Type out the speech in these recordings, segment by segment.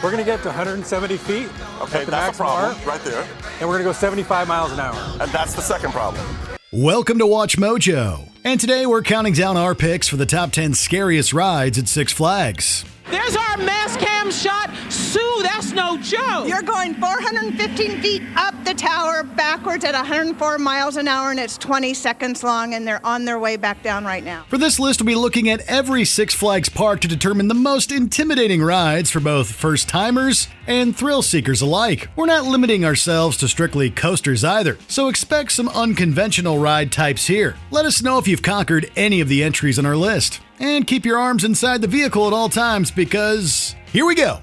We're going to get to 170 feet. Okay, at the that's a problem mark, right there. and we're going to go 75 miles an hour. And that's the second problem. Welcome to WatchMojo. And today we're counting down our picks for the top 10 scariest rides at Six Flags. There's our mass cam shot. Sue, that's no joke. You're going 415 feet up the tower backwards at 104 miles an hour, and it's 20 seconds long, and they're on their way back down right now. For this list, we'll be looking at every Six Flags park to determine the most intimidating rides for both first-timers and thrill-seekers alike. We're not limiting ourselves to strictly coasters either, so expect some unconventional ride types here. Let us know if you've conquered any of the entries on our list. And keep your arms inside the vehicle at all times because here we go.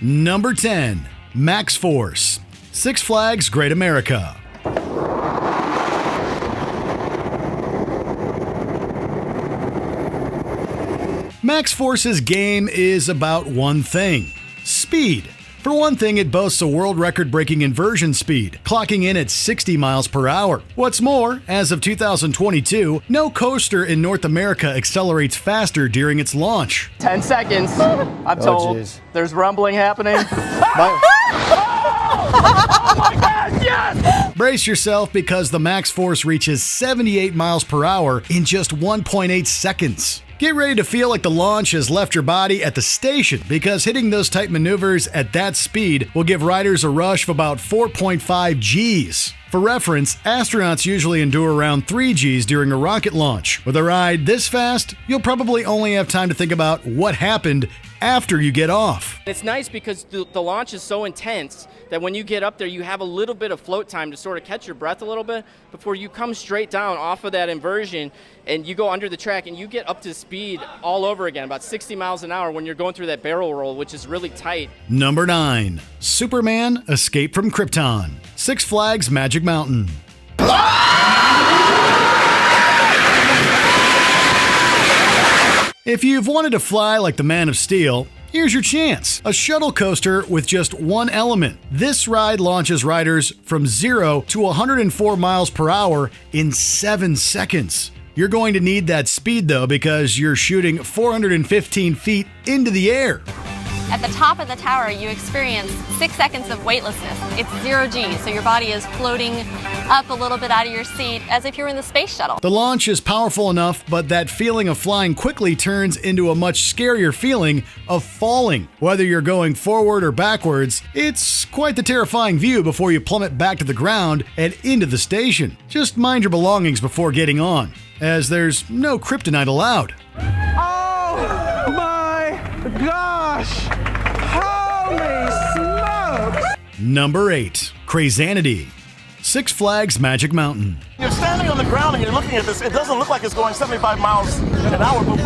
Number 10, Maxx Force, Six Flags Great America. Maxx Force's game is about one thing: speed. For one thing, it boasts a world record-breaking inversion speed, clocking in at 60 miles per hour. What's more, as of 2022, no coaster in North America accelerates faster during its launch. 10 seconds. I'm told there's rumbling happening. Oh my God, yes! Brace yourself because the Maxx Force reaches 78 miles per hour in just 1.8 seconds. Get ready to feel like the launch has left your body at the station because hitting those tight maneuvers at that speed will give riders a rush of about 4.5 Gs. For reference, astronauts usually endure around 3 Gs during a rocket launch. With a ride this fast, you'll probably only have time to think about what happened after you get off. It's nice because the launch is so intense that when you get up there, you have a little bit of float time to sort of catch your breath a little bit before you come straight down off of that inversion and you go under the track and you get up to speed all over again, about 60 miles an hour when you're going through that barrel roll, which is really tight. Number 9, Superman Escape from Krypton, Six Flags Magic Mountain. If you've wanted to fly like the Man of Steel, here's your chance. A shuttle coaster with just one element. This ride launches riders from 0 to 104 miles per hour in 7 seconds. You're going to need that speed though because you're shooting 415 feet into the air. At the top of the tower, you experience 6 seconds of weightlessness. It's 0 G, so your body is floating up a little bit out of your seat as if you're in the space shuttle. The launch is powerful enough, but that feeling of flying quickly turns into a much scarier feeling of falling. Whether you're going forward or backwards, it's quite the terrifying view before you plummet back to the ground and into the station. Just mind your belongings before getting on, as there's no kryptonite allowed. Oh my gosh! Holy smokes! Number 8, Crazanity, Six Flags Magic Mountain. You're standing on the ground and you're looking at this. It doesn't look like it's going 75 miles an hour, but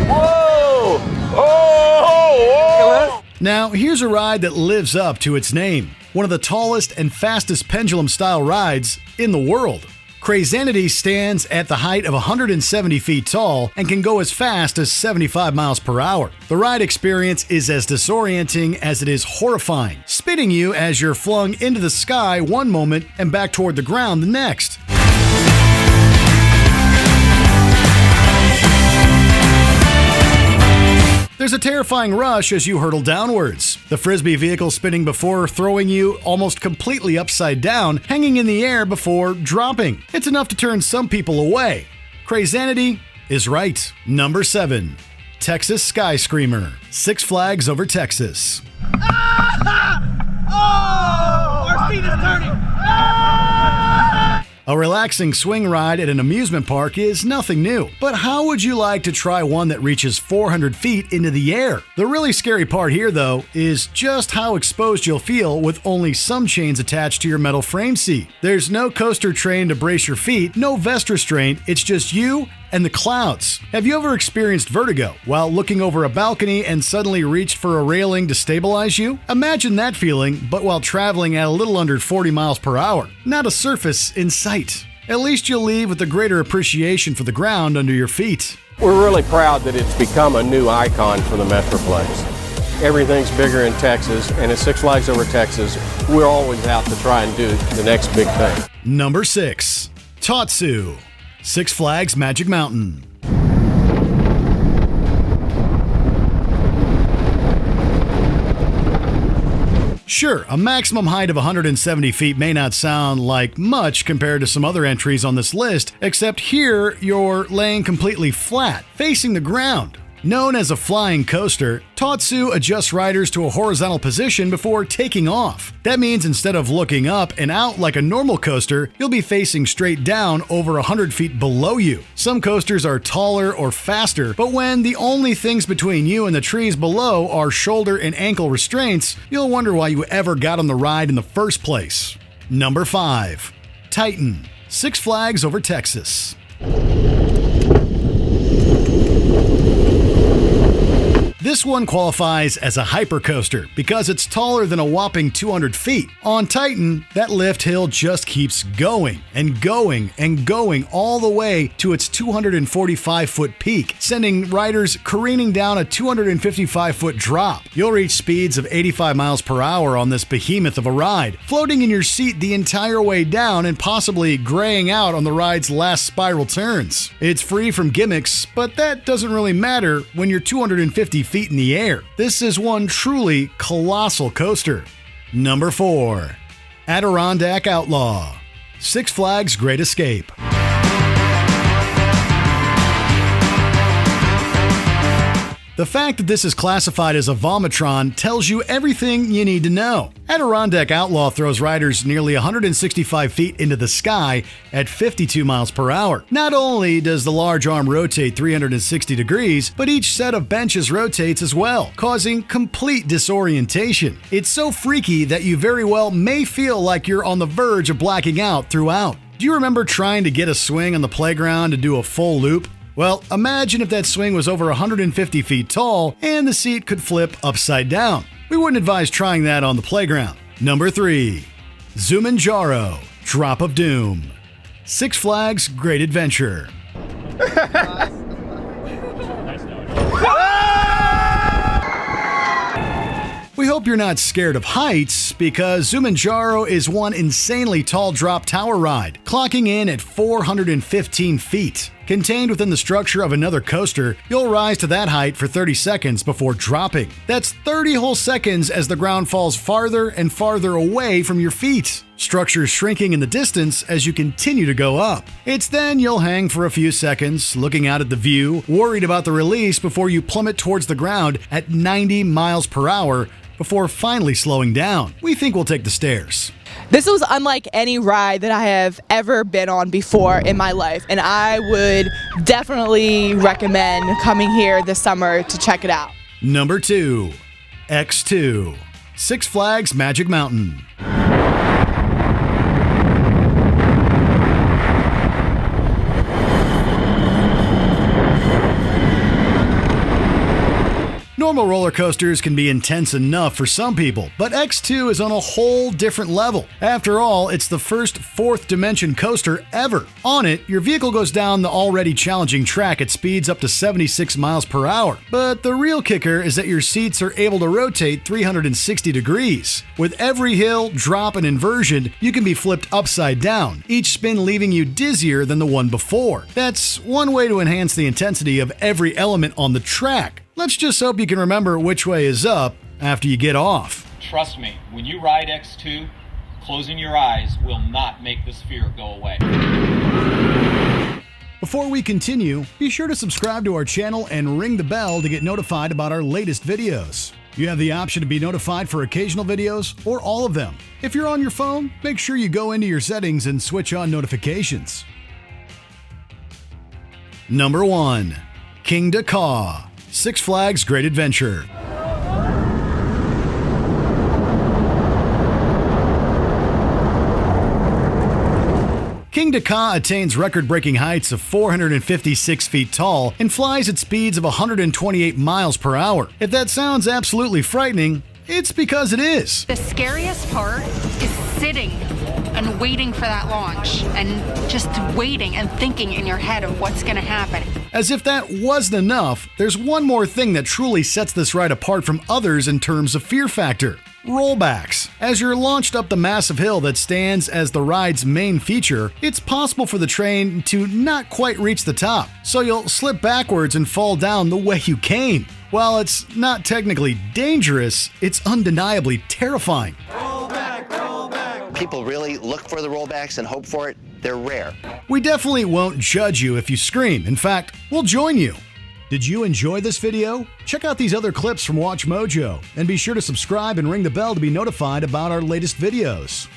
whoa! Oh! Now, here's a ride that lives up to its name. One of the tallest and fastest pendulum-style rides in the world. Crazanity stands at the height of 170 feet tall and can go as fast as 75 miles per hour. The ride experience is as disorienting as it is horrifying, spinning you as you're flung into the sky one moment and back toward the ground the next. There's a terrifying rush as you hurtle downwards. The Frisbee vehicle spinning before throwing you almost completely upside down, hanging in the air before dropping. It's enough to turn some people away. Crazanity is right. Number 7, Texas SkyScreamer, Six Flags Over Texas. Our feet is turning! A relaxing swing ride at an amusement park is nothing new, but how would you like to try one that reaches 400 feet into the air? The really scary part here, though, is just how exposed you'll feel with only some chains attached to your metal frame seat. There's no coaster train to brace your feet, no vest restraint, it's just you and the clouds. Have you ever experienced vertigo while looking over a balcony and suddenly reached for a railing to stabilize you? Imagine that feeling, but while traveling at a little under 40 miles per hour. Not a surface in sight. At least you'll leave with a greater appreciation for the ground under your feet. We're really proud that it's become a new icon for the Metroplex. Everything's bigger in Texas, and at Six Flags Over Texas, we're always out to try and do the next big thing. Number 6, Tatsu, Six Flags Magic Mountain. Sure, a maximum height of 170 feet may not sound like much compared to some other entries on this list, except here you're laying completely flat, facing the ground. Known as a flying coaster, Tatsu adjusts riders to a horizontal position before taking off. That means instead of looking up and out like a normal coaster, you'll be facing straight down over 100 feet below you. Some coasters are taller or faster, but when the only things between you and the trees below are shoulder and ankle restraints, you'll wonder why you ever got on the ride in the first place. Number 5. Titan, Six Flags over Texas. This one qualifies as a hypercoaster because it's taller than a whopping 200 feet. On Titan, that lift hill just keeps going and going and going all the way to its 245-foot peak, sending riders careening down a 255-foot drop. You'll reach speeds of 85 miles per hour on this behemoth of a ride, floating in your seat the entire way down and possibly graying out on the ride's last spiral turns. It's free from gimmicks, but that doesn't really matter when you're 250 feet in the air. This is one truly colossal coaster. Number 4. Adirondack Outlaw, Six Flags Great Escape. The fact that this is classified as a vomitron tells you everything you need to know. Adirondack Outlaw throws riders nearly 165 feet into the sky at 52 miles per hour. Not only does the large arm rotate 360 degrees, but each set of benches rotates as well, causing complete disorientation. It's so freaky that you very well may feel like you're on the verge of blacking out throughout. Do you remember trying to get a swing on the playground to do a full loop? Well, imagine if that swing was over 150 feet tall and the seat could flip upside down. We wouldn't advise trying that on the playground. Number 3. Zumanjaro, Drop of Doom, Six Flags Great Adventure. We hope you're not scared of heights, because Zumanjaro is one insanely tall drop tower ride, clocking in at 415 feet. Contained within the structure of another coaster, you'll rise to that height for 30 seconds before dropping. That's 30 whole seconds as the ground falls farther and farther away from your feet. Structure shrinking in the distance as you continue to go up. It's then you'll hang for a few seconds, looking out at the view, worried about the release before you plummet towards the ground at 90 miles per hour before finally slowing down. We think we'll take the stairs. This was unlike any ride that I have ever been on before in my life, and I would definitely recommend coming here this summer to check it out. Number 2. X2, Six Flags Magic Mountain. Normal roller coasters can be intense enough for some people, but X2 is on a whole different level. After all, it's the first fourth dimension coaster ever. On it, your vehicle goes down the already challenging track at speeds up to 76 miles per hour. But the real kicker is that your seats are able to rotate 360 degrees. With every hill, drop, and inversion, you can be flipped upside down, each spin leaving you dizzier than the one before. That's one way to enhance the intensity of every element on the track. Let's just hope you can remember which way is up after you get off. Trust me, when you ride X2, closing your eyes will not make this fear go away. Before we continue, be sure to subscribe to our channel and ring the bell to get notified about our latest videos. You have the option to be notified for occasional videos or all of them. If you're on your phone, make sure you go into your settings and switch on notifications. Number 1. King Dakar, Six Flags Great Adventure. King Dakar attains record-breaking heights of 456 feet tall and flies at speeds of 128 miles per hour. If that sounds absolutely frightening, it's because it is. The scariest part is sitting and waiting for that launch and just waiting and thinking in your head of what's going to happen. As if that wasn't enough, there's one more thing that truly sets this ride apart from others in terms of fear factor. Rollbacks. As you're launched up the massive hill that stands as the ride's main feature, it's possible for the train to not quite reach the top, so you'll slip backwards and fall down the way you came. While it's not technically dangerous, it's undeniably terrifying. People really look for the rollbacks and hope for it. They're rare. We definitely won't judge you if you scream. In fact, we'll join you. Did you enjoy this video? Check out these other clips from Watch Mojo, and be sure to subscribe and ring the bell to be notified about our latest videos.